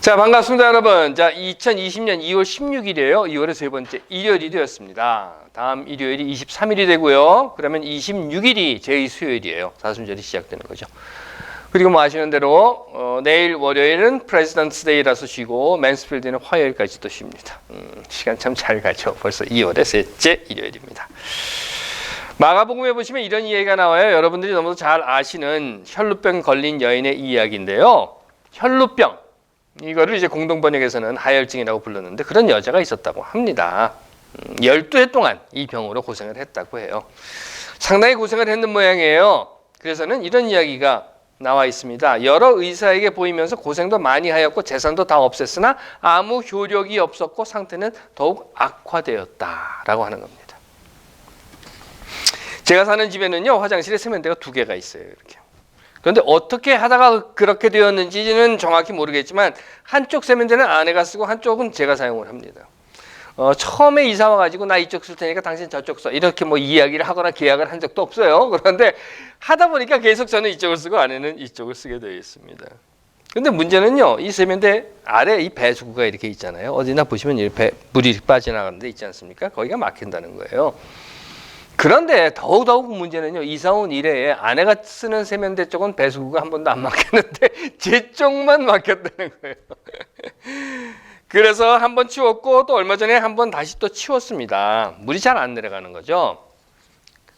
자, 반갑습니다, 여러분. 자, 2020년 2월 16일이에요. 2월의 세 번째 일요일이 되었습니다. 다음 일요일이 23일이 되고요. 그러면 26일이 제2수요일이에요. 사순절이 시작되는 거죠. 그리고 뭐 아시는 대로 내일 월요일은 프레지던트 데이라서 쉬고 맨스필드는 화요일까지 또 쉽니다. 시간 참 잘 가죠. 벌써 2월의 셋째 일요일입니다. 마가복음에 보시면 이런 이야기가 나와요. 여러분들이 너무도 잘 아시는 혈루병 걸린 여인의 이야기인데요. 혈루병. 이거를 이제 공동번역에서는 하혈증이라고 불렀는데 그런 여자가 있었다고 합니다. 12해 동안 이 병으로 고생을 했다고 해요. 상당히 고생을 했는 모양이에요. 그래서는 이런 이야기가 나와 있습니다. 여러 의사에게 보이면서 고생도 많이 하였고 재산도 다 없앴으나 아무 효력이 없었고 상태는 더욱 악화되었다라고 하는 겁니다. 제가 사는 집에는요, 화장실에 세면대가 2개가 있어요. 이렇게. 그런데 어떻게 하다가 그렇게 되었는지는 정확히 모르겠지만 한쪽 세면대는 아내가 쓰고 한쪽은 제가 사용을 합니다. 처음에 이사 와가지고 나 이쪽 쓸 테니까 당신 저쪽 써. 이렇게 뭐 이야기를 하거나 계약을 한 적도 없어요. 그런데 하다 보니까 계속 저는 이쪽을 쓰고 아내는 이쪽을 쓰게 되어 있습니다. 근데 문제는요, 이 세면대 아래 이 배수구가 이렇게 있잖아요. 어디나 보시면 이렇게 물이 빠져나가는 데 있지 않습니까? 거기가 막힌다는 거예요. 그런데 더더욱 문제는요, 이사 온 이래에 아내가 쓰는 세면대 쪽은 배수구가 한 번도 안 막혔는데 제 쪽만 막혔다는 거예요. 그래서 한 번 치웠고 또 얼마 전에 한 번 다시 또 치웠습니다. 물이 잘 안 내려가는 거죠.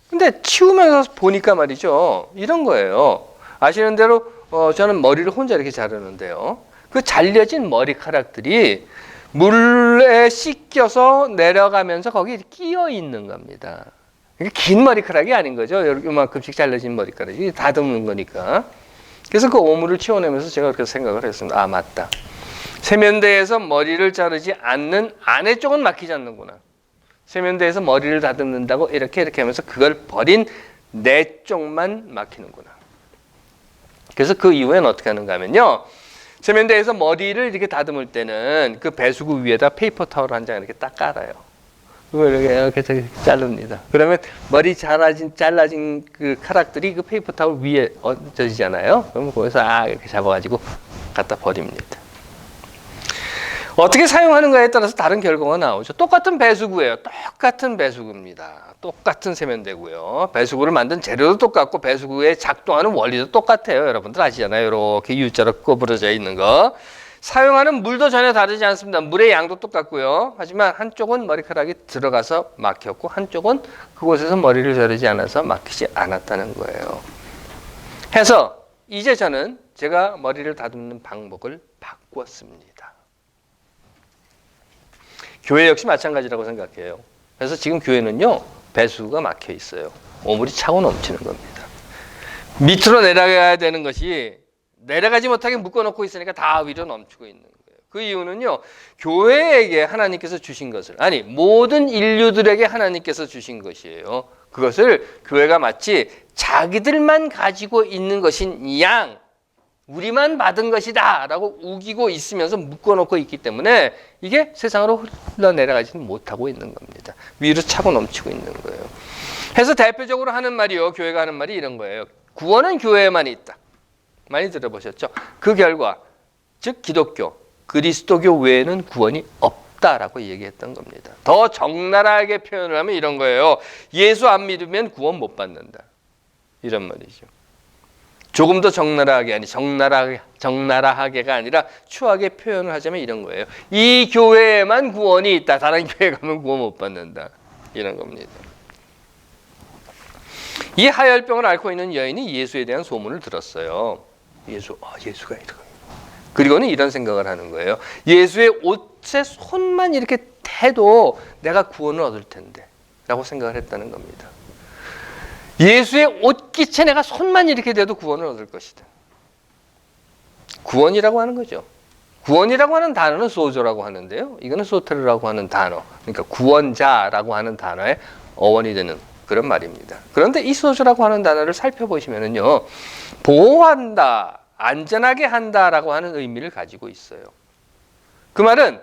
근데 치우면서 보니까 말이죠, 이런 거예요. 아시는 대로 저는 머리를 혼자 이렇게 자르는데요, 그 잘려진 머리카락들이 물에 씻겨서 내려가면서 거기 끼어 있는 겁니다. 긴 머리카락이 아닌 거죠. 이만큼씩 잘라진 머리카락이 다듬는 거니까. 그래서 그 오물을 치워내면서 제가 그렇게 생각을 했습니다. 아, 맞다. 세면대에서 머리를 자르지 않는 아내 쪽은 막히지 않는구나. 세면대에서 머리를 다듬는다고 이렇게 하면서 그걸 버린 내 쪽만 막히는구나. 그래서 그 이후엔 어떻게 하는가 하면요, 세면대에서 머리를 이렇게 다듬을 때는 그 배수구 위에다 페이퍼 타월 한 장 이렇게 딱 깔아요. 이렇게 자릅니다. 그러면 머리 잘라진 그 카락들이 그 페이퍼 타월 위에 얹어지잖아요. 그러면 거기서 이렇게 잡아가지고 갖다 버립니다. 어떻게 사용하는가에 따라서 다른 결과가 나오죠. 똑같은 배수구예요. 똑같은 배수구입니다. 똑같은 세면대고요. 배수구를 만든 재료도 똑같고 배수구에 작동하는 원리도 똑같아요. 여러분들 아시잖아요. 이렇게 U자로 구부러져 있는 거. 사용하는 물도 전혀 다르지 않습니다. 물의 양도 똑같고요. 하지만 한쪽은 머리카락이 들어가서 막혔고 한쪽은 그곳에서 머리를 자르지 않아서 막히지 않았다는 거예요. 해서 이제 저는 제가 머리를 다듬는 방법을 바꾸었습니다. 교회 역시 마찬가지라고 생각해요. 그래서 지금 교회는요, 배수구가 막혀 있어요. 오물이 차고 넘치는 겁니다. 밑으로 내려가야 되는 것이 내려가지 못하게 묶어놓고 있으니까 다 위로 넘치고 있는 거예요. 그 이유는요, 교회에게 하나님께서 주신 것을, 아니 모든 인류들에게 하나님께서 주신 것이에요. 그것을 교회가 마치 자기들만 가지고 있는 것인 양, 우리만 받은 것이다 라고 우기고 있으면서 묶어놓고 있기 때문에 이게 세상으로 흘러내려가지는 못하고 있는 겁니다. 위로 차고 넘치고 있는 거예요. 그래서 대표적으로 하는 말이요, 교회가 하는 말이 이런 거예요. 구원은 교회에만 있다. 많이 들어보셨죠? 그 결과, 즉 기독교, 그리스도교 외에는 구원이 없다라고 얘기했던 겁니다. 더 적나라하게 표현을 하면 이런 거예요. 예수 안 믿으면 구원 못 받는다. 이런 말이죠. 조금 더 적나라하게, 아니 적나라하게가 아니라 추하게 표현을 하자면 이런 거예요. 이 교회에만 구원이 있다. 다른 교회 가면 구원 못 받는다. 이런 겁니다. 이 하혈병을 앓고 있는 여인이 예수에 대한 소문을 들었어요. 예수가 이러고. 그리고는 이런 생각을 하는 거예요. 예수의 옷에 손만 이렇게 대도 내가 구원을 얻을 텐데 라고 생각을 했다는 겁니다. 예수의 옷깃에 내가 손만 이렇게 대도 구원을 얻을 것이다. 구원이라고 하는 거죠. 구원이라고 하는 단어는 소조라고 하는데요, 이거는 소테르라고 하는 단어, 그러니까 구원자라고 하는 단어의 어원이 되는 그런 말입니다. 그런데 이 소조라고 하는 단어를 살펴보시면은요, 보호한다, 안전하게 한다라고 하는 의미를 가지고 있어요. 그 말은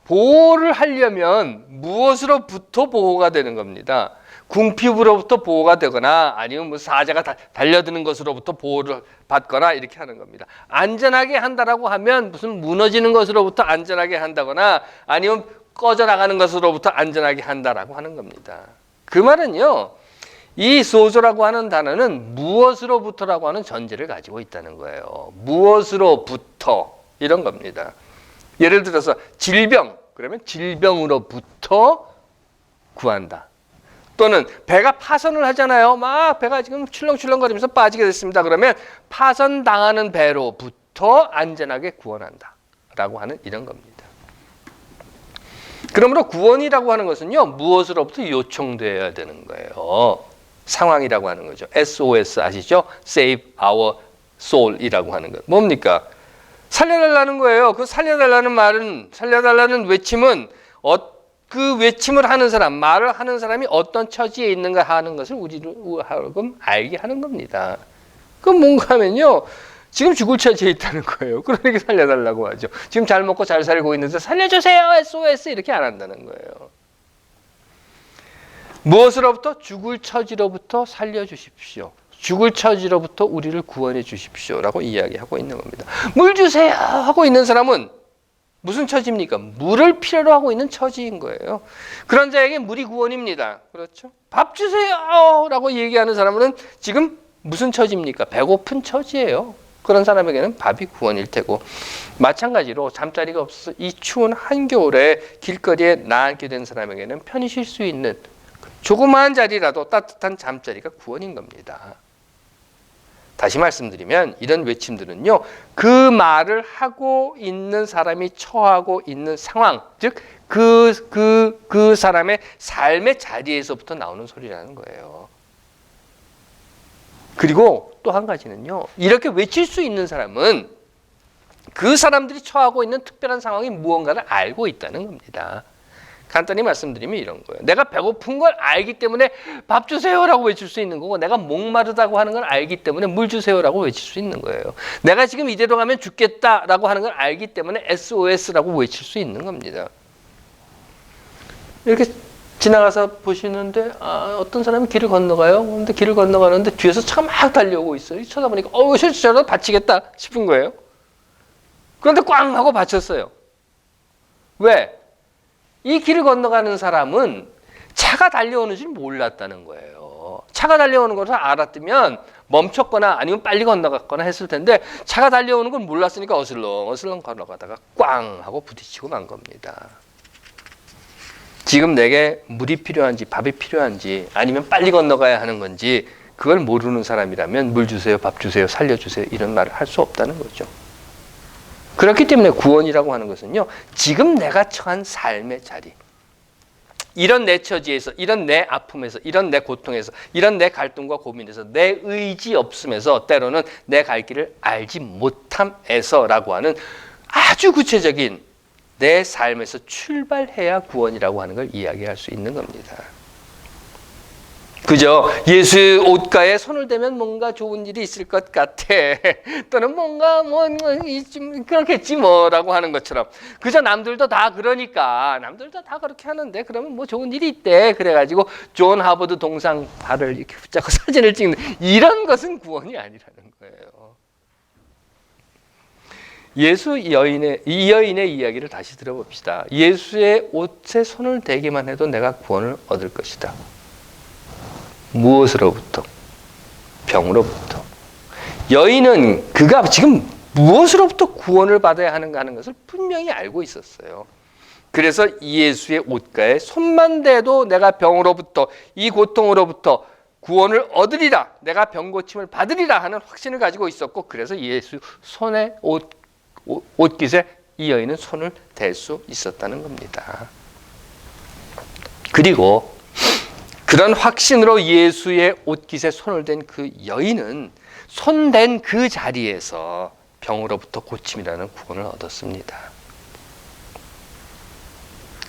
보호를 하려면 무엇으로부터 보호가 되는 겁니다. 궁핍으로부터 보호가 되거나 아니면 뭐 사자가 달려드는 것으로부터 보호를 받거나 이렇게 하는 겁니다. 안전하게 한다라고 하면 무슨 무너지는 것으로부터 안전하게 한다거나 아니면 꺼져나가는 것으로부터 안전하게 한다라고 하는 겁니다. 그 말은요, 이 소조라고 하는 단어는 무엇으로부터라고 하는 전제를 가지고 있다는 거예요. 무엇으로부터 이런 겁니다. 예를 들어서 질병, 그러면 질병으로부터 구한다. 또는 배가 파손을 하잖아요. 막 배가 지금 출렁출렁거리면서 빠지게 됐습니다. 그러면 파손당하는 배로부터 안전하게 구원한다 라고 하는 이런 겁니다. 그러므로 구원이라고 하는 것은요, 무엇으로부터 요청되어야 되는 거예요. 상황이라고 하는 거죠. SOS 아시죠? Save our soul이라고 하는 것. 뭡니까? 살려달라는 거예요. 그 살려달라는 말은, 살려달라는 외침은 그 외침을 하는 사람, 말을 하는 사람이 어떤 처지에 있는가 하는 것을 우리로 하여금 알게 하는 겁니다. 그건 뭔가 하면요, 지금 죽을 처지에 있다는 거예요. 그러니까 살려달라고 하죠. 지금 잘 먹고 잘 살고 있는데 살려주세요, SOS 이렇게 안 한다는 거예요. 무엇으로부터? 죽을 처지로부터 살려주십시오. 죽을 처지로부터 우리를 구원해 주십시오라고 이야기하고 있는 겁니다. 물 주세요 하고 있는 사람은 무슨 처지입니까? 물을 필요로 하고 있는 처지인 거예요. 그런 자에게 물이 구원입니다. 그렇죠? 밥 주세요 라고 얘기하는 사람은 지금 무슨 처지입니까? 배고픈 처지예요. 그런 사람에게는 밥이 구원일 테고, 마찬가지로 잠자리가 없어서 이 추운 한겨울에 길거리에 나앉게 된 사람에게는 편히 쉴 수 있는 조그마한 자리라도 따뜻한 잠자리가 구원인 겁니다. 다시 말씀드리면 이런 외침들은요, 그 말을 하고 있는 사람이 처하고 있는 상황, 즉 그 사람의 삶의 자리에서부터 나오는 소리라는 거예요. 그리고 또 한 가지는요, 이렇게 외칠 수 있는 사람은 그 사람들이 처하고 있는 특별한 상황이 무언가를 알고 있다는 겁니다. 간단히 말씀드리면 이런 거예요. 내가 배고픈 걸 알기 때문에 밥 주세요라고 외칠 수 있는 거고, 내가 목마르다고 하는 걸 알기 때문에 물 주세요라고 외칠 수 있는 거예요. 내가 지금 이대로 가면 죽겠다라고 하는 걸 알기 때문에 SOS라고 외칠 수 있는 겁니다. 이렇게 지나가서 보시는데 어떤 사람이 길을 건너가요. 그런데 길을 건너가는데 뒤에서 차가 막 달려오고 있어요. 쳐다보니까 실수 저러다 다치겠다 싶은 거예요. 그런데 꽝 하고 받쳤어요. 왜? 이 길을 건너가는 사람은 차가 달려오는 줄 몰랐다는 거예요. 차가 달려오는 것을 알았으면 멈췄거나 아니면 빨리 건너갔거나 했을 텐데, 차가 달려오는 걸 몰랐으니까 어슬렁 건너가다가 꽝 하고 부딪히고 만 겁니다. 지금 내게 물이 필요한지 밥이 필요한지 아니면 빨리 건너가야 하는 건지 그걸 모르는 사람이라면 물 주세요, 밥 주세요, 살려주세요 이런 말을 할 수 없다는 거죠. 그렇기 때문에 구원이라고 하는 것은요, 지금 내가 처한 삶의 자리, 이런 내 처지에서, 이런 내 아픔에서, 이런 내 고통에서, 이런 내 갈등과 고민에서, 내 의지 없음에서, 때로는 내 갈 길을 알지 못함에서라고 하는 아주 구체적인 내 삶에서 출발해야 구원이라고 하는 걸 이야기할 수 있는 겁니다. 그죠? 예수의 옷가에 손을 대면 뭔가 좋은 일이 있을 것 같아. 또는 뭔가 그렇겠지 뭐라고 하는 것처럼. 그저 남들도 다 그러니까, 남들도 다 그렇게 하는데 그러면 뭐 좋은 일이 있대. 그래가지고 존 하버드 동상 발을 이렇게 붙잡고 사진을 찍는 이런 것은 구원이 아니라는 거예요. 이 여인의 이야기를 다시 들어봅시다. 예수의 옷에 손을 대기만 해도 내가 구원을 얻을 것이다. 무엇으로부터? 병으로부터. 여인은 그가 지금 무엇으로부터 구원을 받아야 하는가 하는 것을 분명히 알고 있었어요. 그래서 예수의 옷가에 손만 대도 내가 병으로부터, 이 고통으로부터 구원을 얻으리라, 내가 병고침을 받으리라 하는 확신을 가지고 있었고, 그래서 예수 손에 옷깃에 이 여인은 손을 댈 수 있었다는 겁니다. 그리고 그런 확신으로 예수의 옷깃에 손을 댄 그 여인은 손댄 그 자리에서 병으로부터 고침이라는 구원을 얻었습니다.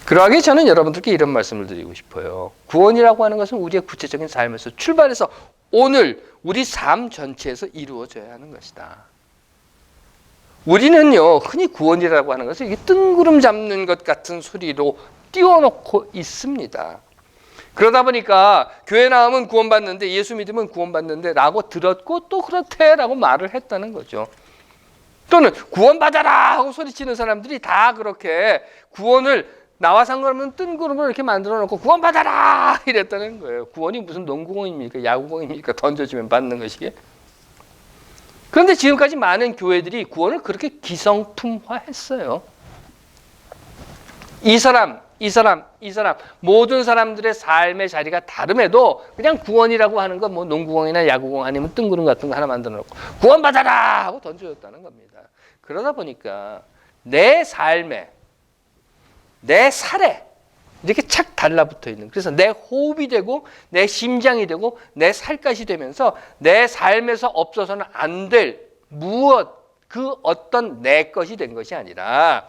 그러하게 저는 여러분들께 이런 말씀을 드리고 싶어요. 구원이라고 하는 것은 우리의 구체적인 삶에서 출발해서 오늘 우리 삶 전체에서 이루어져야 하는 것이다. 우리는요, 흔히 구원이라고 하는 것을 이게 뜬구름 잡는 것 같은 소리로 띄워놓고 있습니다. 그러다 보니까 교회 나오면 구원받는데, 예수 믿으면 구원받는데 라고 들었고 또 그렇대 라고 말을 했다는 거죠. 또는 구원받아라 하고 소리치는 사람들이 다 그렇게 구원을 나와 상관없는 뜬구름을 이렇게 만들어 놓고 구원받아라 이랬다는 거예요. 구원이 무슨 농구공입니까? 야구공입니까? 던져주면 받는 것이게. 그런데 지금까지 많은 교회들이 구원을 그렇게 기성품화했어요. 이 사람 모든 사람들의 삶의 자리가 다름에도 그냥 구원이라고 하는 건 뭐 농구공이나 야구공 아니면 뜬구름 같은 거 하나 만들어 놓고 구원받아라 하고 던져줬다는 겁니다. 그러다 보니까 내 삶에, 내 살에 이렇게 착 달라붙어 있는, 그래서 내 호흡이 되고 내 심장이 되고 내 살갗이 되면서 내 삶에서 없어서는 안 될 무엇, 그 어떤 내 것이 된 것이 아니라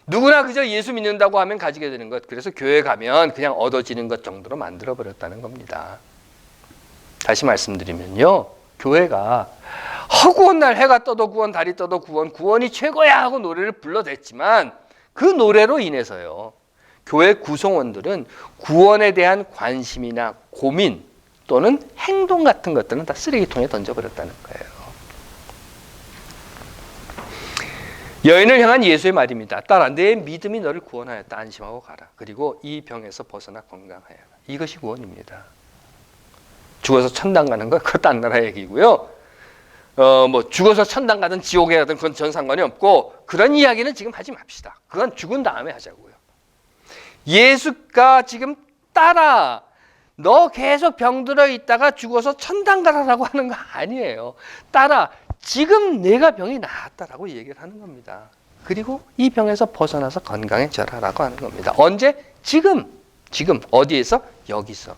누구나 그저 예수 믿는다고 하면 가지게 되는 것, 그래서 교회 가면 그냥 얻어지는 것 정도로 만들어버렸다는 겁니다. 다시 말씀드리면요, 교회가 허구한 날 해가 떠도 구원, 달이 떠도 구원, 구원이 최고야 하고 노래를 불러댔지만 그 노래로 인해서요, 교회 구성원들은 구원에 대한 관심이나 고민 또는 행동 같은 것들은 다 쓰레기통에 던져버렸다는 거예요. 여인을 향한 예수의 말입니다. 딸아, 내 믿음이 너를 구원하였다. 안심하고 가라. 그리고 이 병에서 벗어나 건강하여라. 이것이 구원입니다. 죽어서 천당 가는 거 그것도 안 나라 얘기고요. 뭐 죽어서 천당 가든 지옥에 가든 그건 전 상관이 없고, 그런 이야기는 지금 하지 맙시다. 그건 죽은 다음에 하자고요. 예수가 지금 딸아, 너 계속 병들어 있다가 죽어서 천당 가라라고 하는 거 아니에요. 딸아, 지금 내가 병이 나았다라고 얘기를 하는 겁니다. 그리고 이 병에서 벗어나서 건강해져라라고 하는 겁니다. 언제? 지금 어디에서? 여기서.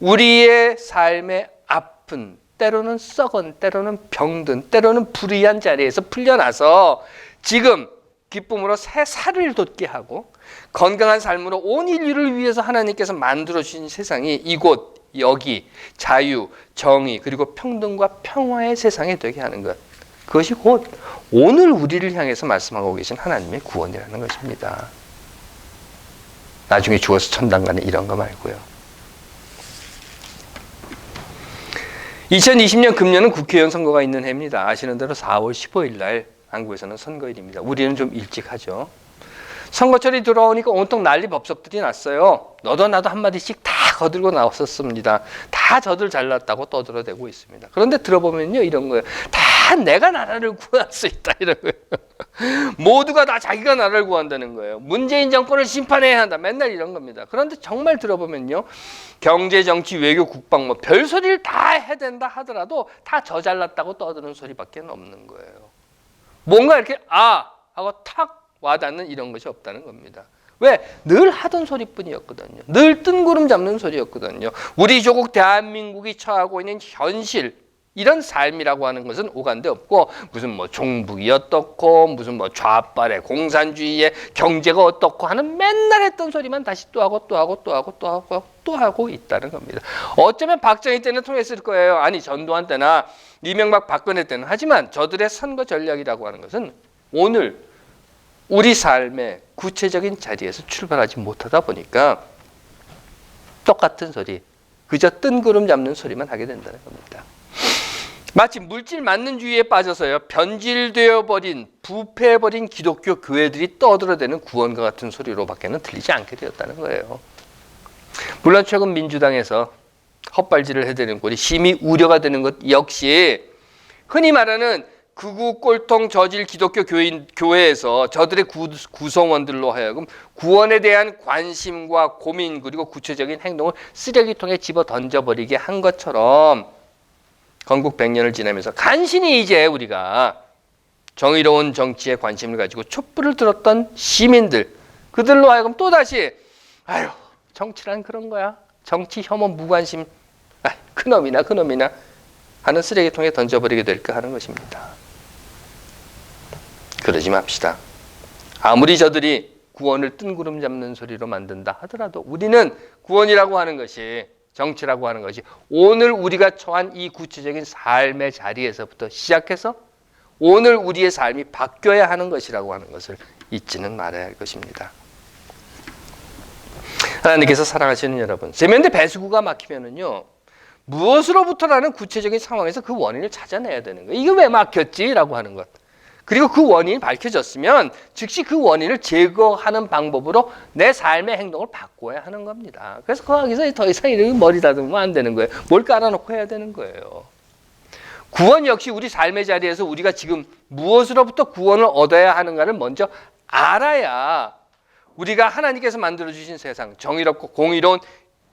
우리의 삶의 아픈, 때로는 썩은, 때로는 병든, 때로는 불의한 자리에서 풀려나서 지금 기쁨으로 새 살을 돋게 하고 건강한 삶으로 온 인류를 위해서 하나님께서 만들어주신 세상이 이곳, 여기, 자유, 정의, 그리고 평등과 평화의 세상이 되게 하는 것, 그것이 곧 오늘 우리를 향해서 말씀하고 계신 하나님의 구원이라는 것입니다. 나중에 죽어서 천당 가는 이런 거 말고요. 2020년 금년은 국회의원 선거가 있는 해입니다. 아시는 대로 4월 15일 날 한국에서는 선거일입니다. 우리는 좀 일찍 하죠. 선거철이 들어오니까 온통 난리 법석들이 났어요. 너도 나도 한마디씩 다 거들고 나왔었습니다. 다 저들 잘났다고 떠들어대고 있습니다. 그런데 들어보면요, 이런 거예요. 다 내가 나라를 구할 수 있다, 이런 거예요. 모두가 다 자기가 나라를 구한다는 거예요. 문재인 정권을 심판해야 한다, 맨날 이런 겁니다. 그런데 정말 들어보면요, 경제, 정치, 외교, 국방 뭐 별소리를 다 해야 된다 하더라도 다 저 잘났다고 떠드는 소리밖에 없는 거예요. 뭔가 이렇게 하고 탁 와닿는 이런 것이 없다는 겁니다. 왜? 늘 하던 소리뿐이었거든요. 늘 뜬구름 잡는 소리였거든요. 우리 조국 대한민국이 처하고 있는 현실, 이런 삶이라고 하는 것은 오간데 없고, 무슨 뭐 종북이 어떻고, 무슨 뭐 좌빨의 공산주의의 경제가 어떻고 하는 맨날 했던 소리만 다시 또 하고 있다는 겁니다. 어쩌면 박정희 때는 통했을 거예요. 아니, 전두환 때나 이명박 박근혜 때는. 하지만 저들의 선거 전략이라고 하는 것은 오늘 우리 삶의 구체적인 자리에서 출발하지 못하다 보니까 똑같은 소리, 그저 뜬구름 잡는 소리만 하게 된다는 겁니다. 마치 물질 만능주의에 빠져서요, 변질되어버린, 부패해버린 기독교 교회들이 떠들어대는 구원과 같은 소리로밖에는 들리지 않게 되었다는 거예요. 물론 최근 민주당에서 헛발질을 해대는 꼴이 심히 우려가 되는 것 역시 흔히 말하는 극우 꼴통 저질 기독교 교회에서 저들의 구성원들로 하여금 구원에 대한 관심과 고민, 그리고 구체적인 행동을 쓰레기통에 집어 던져버리게 한 것처럼 건국 100년을 지나면서 간신히 이제 우리가 정의로운 정치에 관심을 가지고 촛불을 들었던 시민들, 그들로 하여금 또다시 정치란 그런 거야, 정치 혐오 무관심, 그놈이나 하는 쓰레기통에 던져버리게 될까 하는 것입니다. 그러지 맙시다. 아무리 저들이 구원을 뜬구름 잡는 소리로 만든다 하더라도 우리는 구원이라고 하는 것이, 정치라고 하는 것이 오늘 우리가 처한 이 구체적인 삶의 자리에서부터 시작해서 오늘 우리의 삶이 바뀌어야 하는 것이라고 하는 것을 잊지는 말아야 할 것입니다. 하나님께서 사랑하시는 여러분, 세면대 배수구가 막히면은요, 무엇으로부터라는 구체적인 상황에서 그 원인을 찾아내야 되는 거예요. 이게 왜 막혔지라고 하는 것. 그리고 그 원인이 밝혀졌으면 즉시 그 원인을 제거하는 방법으로 내 삶의 행동을 바꿔야 하는 겁니다. 그래서 거기서 더 이상 이렇게 머리 다듬으면 안 되는 거예요. 뭘 깔아놓고 해야 되는 거예요. 구원 역시 우리 삶의 자리에서 우리가 지금 무엇으로부터 구원을 얻어야 하는가를 먼저 알아야 우리가 하나님께서 만들어주신 세상, 정의롭고 공의로운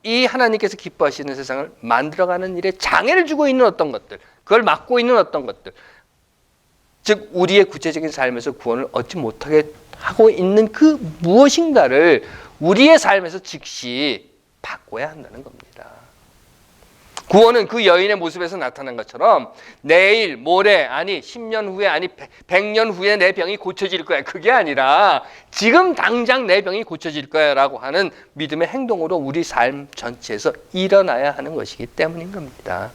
이 하나님께서 기뻐하시는 세상을 만들어가는 일에 장애를 주고 있는 어떤 것들, 그걸 막고 있는 어떤 것들, 즉 우리의 구체적인 삶에서 구원을 얻지 못하게 하고 있는 그 무엇인가를 우리의 삶에서 즉시 바꿔야 한다는 겁니다. 구원은 그 여인의 모습에서 나타난 것처럼 내일, 모레, 아니 10년 후에, 아니 100년 후에 내 병이 고쳐질 거야. 그게 아니라 지금 당장 내 병이 고쳐질 거야 라고 하는 믿음의 행동으로 우리 삶 전체에서 일어나야 하는 것이기 때문인 겁니다.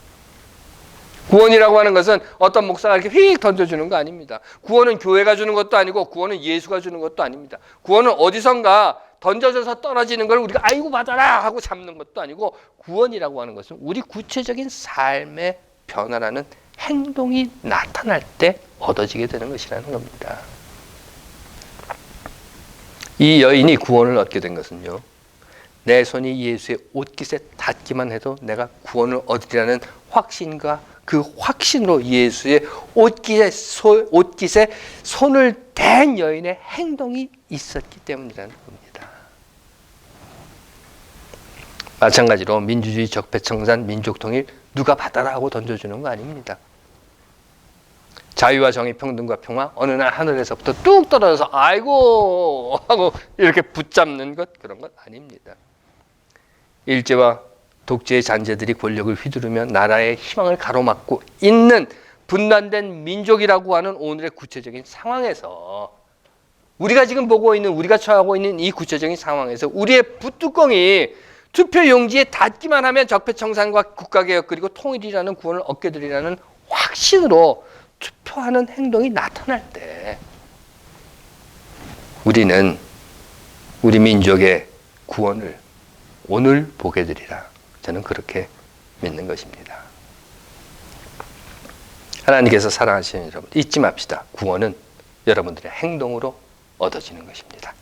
구원이라고 하는 것은 어떤 목사가 이렇게 휙 던져주는 거 아닙니다. 구원은 교회가 주는 것도 아니고 구원은 예수가 주는 것도 아닙니다. 구원은 어디선가 던져져서 떨어지는 걸 우리가 아이고 받아라 하고 잡는 것도 아니고 구원이라고 하는 것은 우리 구체적인 삶의 변화라는 행동이 나타날 때 얻어지게 되는 것이라는 겁니다. 이 여인이 구원을 얻게 된 것은요, 내 손이 예수의 옷깃에 닿기만 해도 내가 구원을 얻으리라는 확신과 그 확신으로 예수의 옷깃에 손을 댄 여인의 행동이 있었기 때문이라는 겁니다. 마찬가지로 민주주의, 적폐청산, 민족통일 누가 받아라 하고 던져주는 거 아닙니다. 자유와 정의, 평등과 평화 어느 날 하늘에서부터 뚝 떨어져서 아이고 하고 이렇게 붙잡는 것, 그런 것 아닙니다. 일제와 독재의 잔재들이 권력을 휘두르며 나라의 희망을 가로막고 있는 분단된 민족이라고 하는 오늘의 구체적인 상황에서 우리가 지금 보고 있는, 우리가 처하고 있는 이 구체적인 상황에서 우리의 붓뚜껑이 투표 용지에 닿기만 하면 적폐청산과 국가개혁 그리고 통일이라는 구원을 얻게 되리라는 확신으로 투표하는 행동이 나타날 때 우리는 우리 민족의 구원을 오늘 보게 되리라. 저는 그렇게 믿는 것입니다. 하나님께서 사랑하시는 여러분, 잊지 맙시다. 구원은 여러분들의 행동으로 얻어지는 것입니다.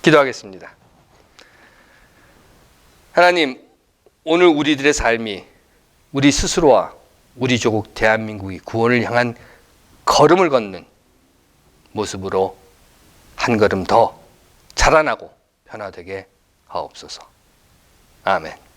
기도하겠습니다. 하나님, 오늘 우리들의 삶이 우리 스스로와 우리 조국 대한민국이 구원을 향한 걸음을 걷는 모습으로 한 걸음 더 자라나고 변화되게 하옵소서. 아멘.